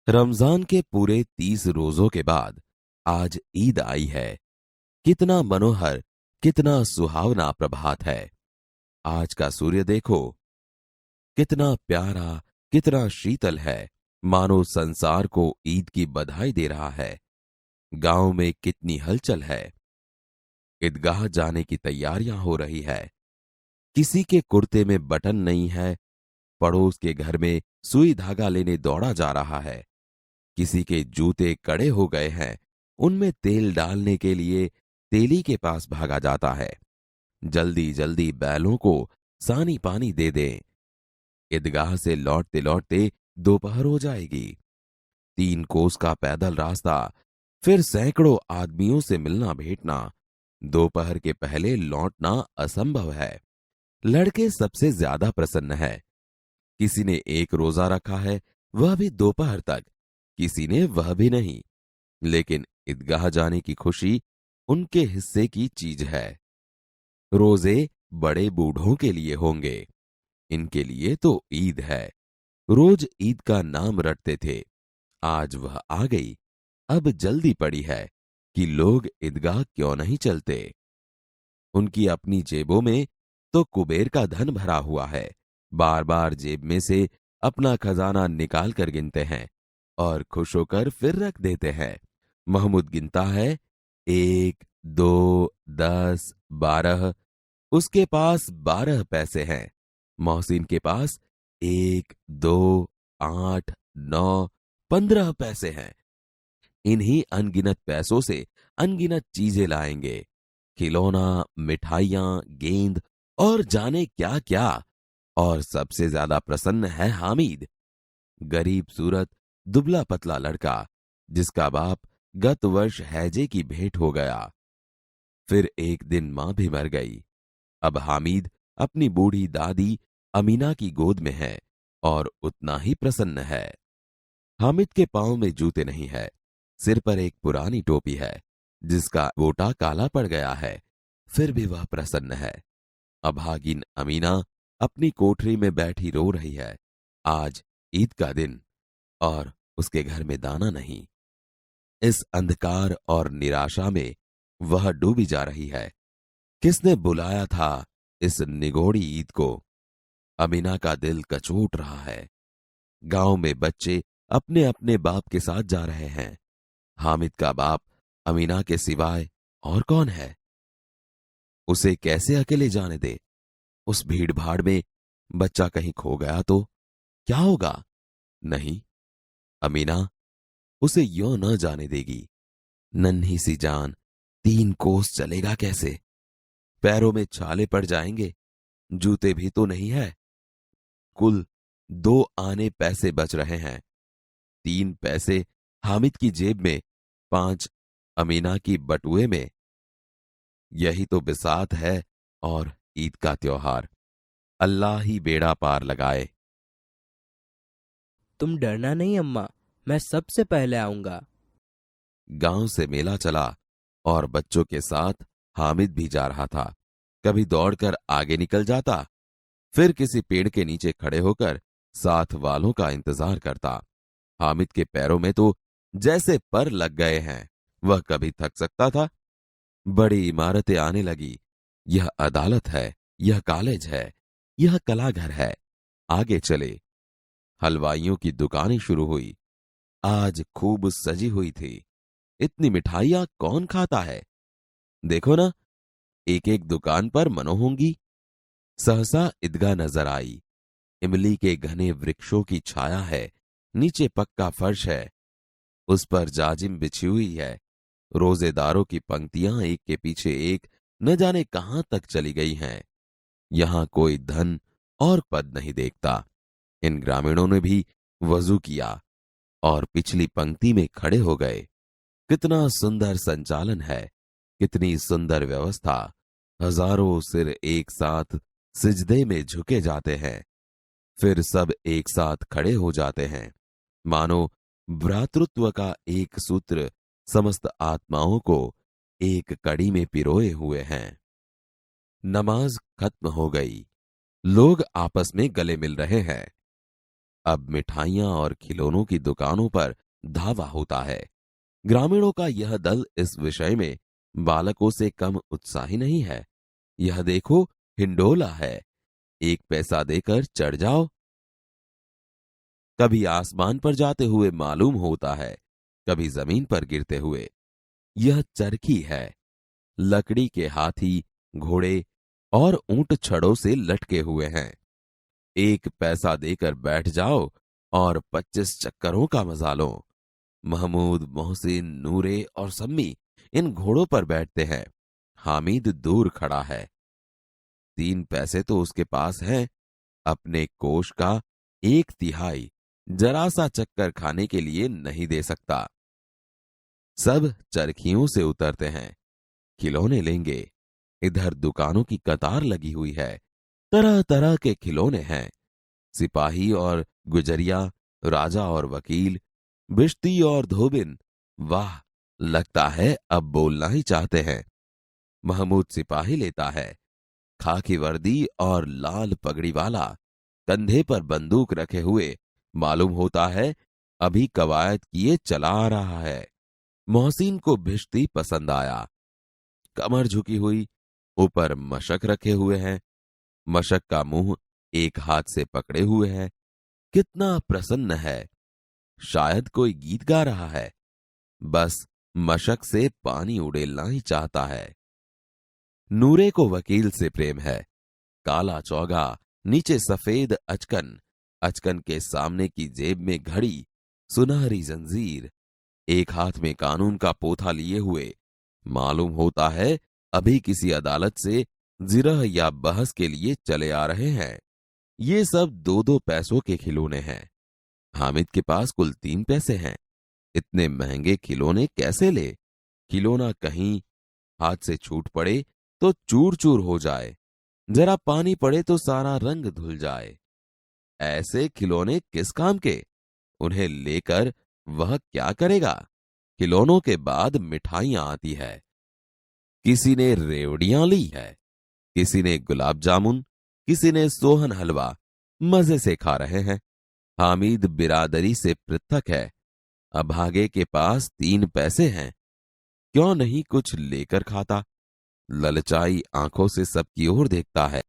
रमजान के पूरे 30 रोजों के बाद आज ईद आई है। कितना मनोहर, कितना सुहावना प्रभात है। आज का सूर्य देखो, कितना प्यारा, कितना शीतल है। मानो संसार को ईद की बधाई दे रहा है। गांव में कितनी हलचल है। ईदगाह जाने की तैयारियां हो रही है। किसी के कुर्ते में बटन नहीं है, पड़ोस के घर में सुई धागा लेने दौड़ा जा रहा है। किसी के जूते कड़े हो गए हैं, उनमें तेल डालने के लिए तेली के पास भागा जाता है। जल्दी जल्दी बैलों को सानी पानी दे दें। ईदगाह से लौटते लौटते दोपहर हो जाएगी। 3 कोस का पैदल रास्ता, फिर सैकड़ों आदमियों से मिलना भेंटना। दोपहर के पहले लौटना असंभव है। लड़के सबसे ज्यादा प्रसन्न है। किसी ने एक रोजा रखा है, वह भी दोपहर तक। किसी ने वह भी नहीं। लेकिन ईदगाह जाने की खुशी उनके हिस्से की चीज है। रोजे बड़े बूढ़ों के लिए होंगे, इनके लिए तो ईद है। रोज ईद का नाम रटते थे, आज वह आ गई। अब जल्दी पड़ी है कि लोग ईदगाह क्यों नहीं चलते। उनकी अपनी जेबों में तो कुबेर का धन भरा हुआ है। बार बार जेब में से अपना खजाना निकाल कर गिनते हैं और खुश होकर फिर रख देते हैं। महमूद गिनता है, 1, 2, 10, 12। उसके पास 12 पैसे हैं। मोहसिन के पास 1, 2, 8, 9, 15 पैसे हैं। इन्हीं अनगिनत पैसों से अनगिनत चीजें लाएंगे। खिलौना, मिठाइयां, गेंद और जाने क्या क्या। और सबसे ज्यादा प्रसन्न है हामिद, गरीब सूरत, दुबला पतला लड़का, जिसका बाप गत वर्ष हैजे की भेंट हो गया। फिर एक दिन मां भी मर गई। अब हामिद अपनी बूढ़ी दादी अमीना की गोद में है और उतना ही प्रसन्न है। हामिद के पांव में जूते नहीं है, सिर पर एक पुरानी टोपी है जिसका गोटा काला पड़ गया है। फिर भी वह प्रसन्न है। अभागिन अमीना अपनी कोठरी में बैठी रो रही है। आज ईद का दिन और उसके घर में दाना नहीं। इस अंधकार और निराशा में वह डूबी जा रही है। किसने बुलाया था इस निगोड़ी ईद को? अमीना का दिल कचोट रहा है। गांव में बच्चे अपने अपने बाप के साथ जा रहे हैं। हामिद का बाप अमीना के सिवाय और कौन है? उसे कैसे अकेले जाने दे? उस भीड़ भाड़ में बच्चा कहीं खो गया तो क्या होगा? नहीं, अमीना उसे यों न जाने देगी। नन्ही सी जान 3 कोस चलेगा कैसे? पैरों में छाले पड़ जाएंगे। जूते भी तो नहीं है। कुल 2 आने पैसे बच रहे हैं। 3 पैसे हामिद की जेब में, 5 अमीना की बटुए में। यही तो बिसात है और ईद का त्योहार। अल्लाह ही बेड़ा पार लगाए। तुम डरना नहीं अम्मा, मैं सबसे पहले आऊंगा। गांव से मेला चला और बच्चों के साथ हामिद भी जा रहा था। कभी दौड़कर आगे निकल जाता, फिर किसी पेड़ के नीचे खड़े होकर साथ वालों का इंतजार करता। हामिद के पैरों में तो जैसे पर लग गए हैं। वह कभी थक सकता था? बड़ी इमारतें आने लगी। यह अदालत है, यह कॉलेज है, यह कलाघर है। आगे चले। हलवाइयों की दुकानें शुरू हुई। आज खूब सजी हुई थी। इतनी मिठाइयां कौन खाता है? देखो ना, एक एक दुकान पर मनो होंगी। सहसा ईदगाह नजर आई। इमली के घने वृक्षों की छाया है। नीचे पक्का फर्श है, उस पर जाजिम बिछी हुई है। रोजेदारों की पंक्तियां एक के पीछे एक न जाने कहां तक चली गई हैं। यहां कोई धन और पद नहीं देखता। इन ग्रामीणों ने भी वजू किया और पिछली पंक्ति में खड़े हो गए। कितना सुंदर संचालन है, कितनी सुंदर व्यवस्था। हजारों सिर एक साथ सिजदे में झुके जाते हैं, फिर सब एक साथ खड़े हो जाते हैं। मानो भ्रातृत्व का एक सूत्र समस्त आत्माओं को एक कड़ी में पिरोए हुए हैं। नमाज खत्म हो गई। लोग आपस में गले मिल रहे हैं। अब मिठाइयां और खिलौनों की दुकानों पर धावा होता है। ग्रामीणों का यह दल इस विषय में बालकों से कम उत्साही नहीं है। यह देखो, हिंडोला है, 1 पैसा देकर चढ़ जाओ। कभी आसमान पर जाते हुए मालूम होता है, कभी जमीन पर गिरते हुए। यह चरखी है। लकड़ी के हाथी, घोड़े और ऊंट छड़ों से लटके हुए हैं। 1 पैसा देकर बैठ जाओ और 25 चक्करों का मजा लो। महमूद, मोहसिन, नूरे और सम्मी इन घोड़ों पर बैठते हैं। हामिद दूर खड़ा है। 3 पैसे तो उसके पास हैं। अपने कोष का 1/3 जरा सा चक्कर खाने के लिए नहीं दे सकता। सब चरखियों से उतरते हैं। खिलौने लेंगे। इधर दुकानों की कतार लगी हुई है। तरह तरह के खिलौने हैं। सिपाही और गुजरिया, राजा और वकील, बिश्ती और धोबिन। वाह, लगता है अब बोलना ही चाहते हैं। महमूद सिपाही लेता है। खाकी वर्दी और लाल पगड़ी वाला, कंधे पर बंदूक रखे हुए, मालूम होता है अभी कवायद किए चला आ रहा है। मोहसिन को भिश्ती पसंद आया। कमर झुकी हुई, ऊपर मशक रखे हुए हैं। मशक का मुंह एक हाथ से पकड़े हुए है। कितना प्रसन्न है, शायद कोई गीत गा रहा है। बस मशक से पानी उड़ेलना ही चाहता है। नूरे को वकील से प्रेम है। काला चौगा, नीचे सफेद अचकन, अचकन के सामने की जेब में घड़ी, सुनहरी जंजीर, एक हाथ में कानून का पोथा लिए हुए, मालूम होता है अभी किसी अदालत से जिरह या बहस के लिए चले आ रहे हैं। ये सब 2-2 पैसों के खिलौने हैं। हामिद के पास कुल 3 पैसे हैं। इतने महंगे खिलौने कैसे ले? खिलौना कहीं हाथ से छूट पड़े तो चूर चूर हो जाए, जरा पानी पड़े तो सारा रंग धुल जाए। ऐसे खिलौने किस काम के? उन्हें लेकर वह क्या करेगा? खिलौनों के बाद मिठाइयां आती है। किसी ने रेवड़ियां ली है, किसी ने गुलाब जामुन, किसी ने सोहन हलवा, मजे से खा रहे हैं। हामिद बिरादरी से पृथक है। अभागे के पास 3 पैसे हैं, क्यों नहीं कुछ लेकर खाता? ललचाई आंखों से सबकी ओर देखता है।